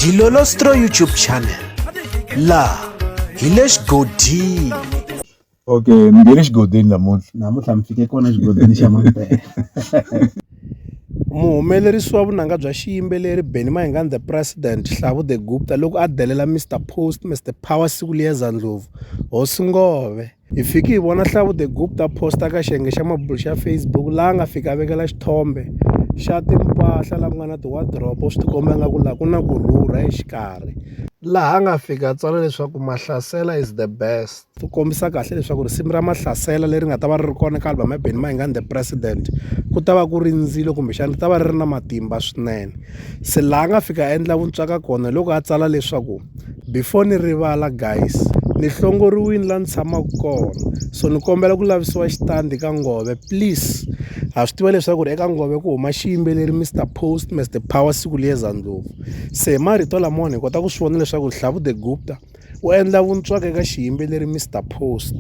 Dilolostro YouTube channel. La hi le xigodini. Okay, ni nge le xigodini namuntlha mi fike kona xigodini xa Mampela. Muhumelerisi wa vunanga bya xiyimbeleri Benny Mayengani the President Hlavu the Gupta loko a delela Mr Post Mr Power siku liya Zandlovu Hosi Ngove hi fiki hi vona Hlavu the Gupta posta ka xiyenge xa mabulu xa Facebook laha nga fika a vekela xithombe xa timpahla laha ku nga na ti-wardrobe swi tikomba nga ku laha ku na kurhurha exikarhi laha a nga fika a tsala leswaku Mahlasela is the best ti kombisa kahle leswaku risimu ra Mahlasela leri nga ta va ri kona ka album ya Benny Mayengani the President ku ta va ku ri ndzilo kumbexana ri ta va ri ri na matimba swinene se laha nga fika a endla vuntswaka kona loko a tsala leswaku before ni rivala guys ni hlongoriwile laha ni tshamaka kona so ni kombela ku lavisiwa xitandi ka Ngove please ha swi tiva leswaku ri eka Ngove ku huma xiyimbeleri Mr Post Mr Power siku liya Zandlovu se marito lamawani hi kota ku swi vona leswaku Hlavu the Gupta u endla vuntswaka eka xiyimbeleri Mr Post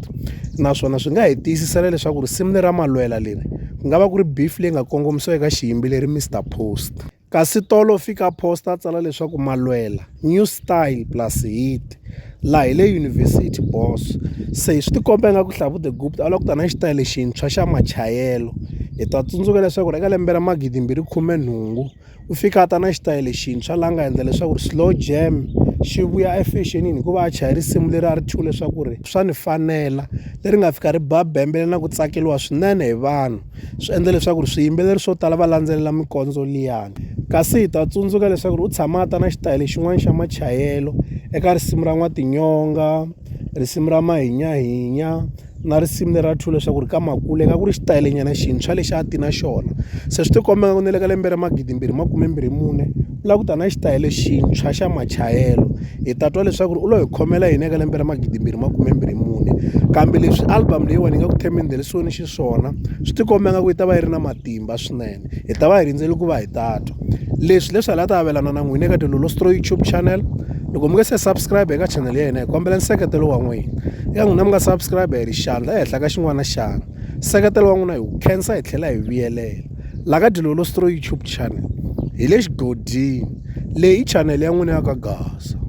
naswona swi nga hi tiyisisela leswaku risimu leri ra Malwela leri ku nga va ku ri beef leyi nga kongomisiwa eka xiyimbeleri Mr Post kasi tolo fika posta a tsala leswaku Malwela new style plus hit laha hi le University boss se hi swi tikomba nga ku Hlavu the Gupta a lava ku ta na xitayile xintshwa xa machayelo hi ta tsundzuka leswaku eka lembe ra 2018 u fika a ta na xitayile xintshwa laha nga endla leswaku slow jam xi vuya efashionini hikuva a chaya risimu leri a ri thyiwe leswaku ri swa ni fanela leri nga fika ri ba bembele na ku tsakeliwa swinene hi vanhu swi endla leswaku swiyimbeleri swo tala va landzelela mikondzo liyani kasi hi ta tsundzuka leswaku u tshama ta na xitayile xin'wana xa machayelo eka risimu ra N'watinyonga risimu ra Mahinyahinya na risimu leri ra thyiwe leswaku ri ka Makule ka ku ri xitayile nyana xintshwa lexi a ti na xona se swi tikomba ku ni le ka lembe ra 2024 u lava ku ta na xitayile xintshwa xa machayelo hi ta twa leswaku u lo hi khomela hina eka lembe ra 2024 kambe leswi album leyiwani yi nga ku themendelisoni xiswona swi tikomba nga ku yi ta va yi ri na matimba swinene hi ta va hi rindzeli ku va hi ta twa leswi hala ta avelana na n'wina eka Dilolostro YouTube channel loko mi nga se subscribe eka channel ya hina hi kombela nseketelo wa n'wina eka n'wina mi nga subscribe hi ri xandla ehenhla ka xin'wana na xana nseketelo wa n'wina hi wu khensa hi tlhela hi vuyelela laha ka Dilolostro YouTube channel hi le xigodini leyi i channel ya n'wina ya ka Gaza.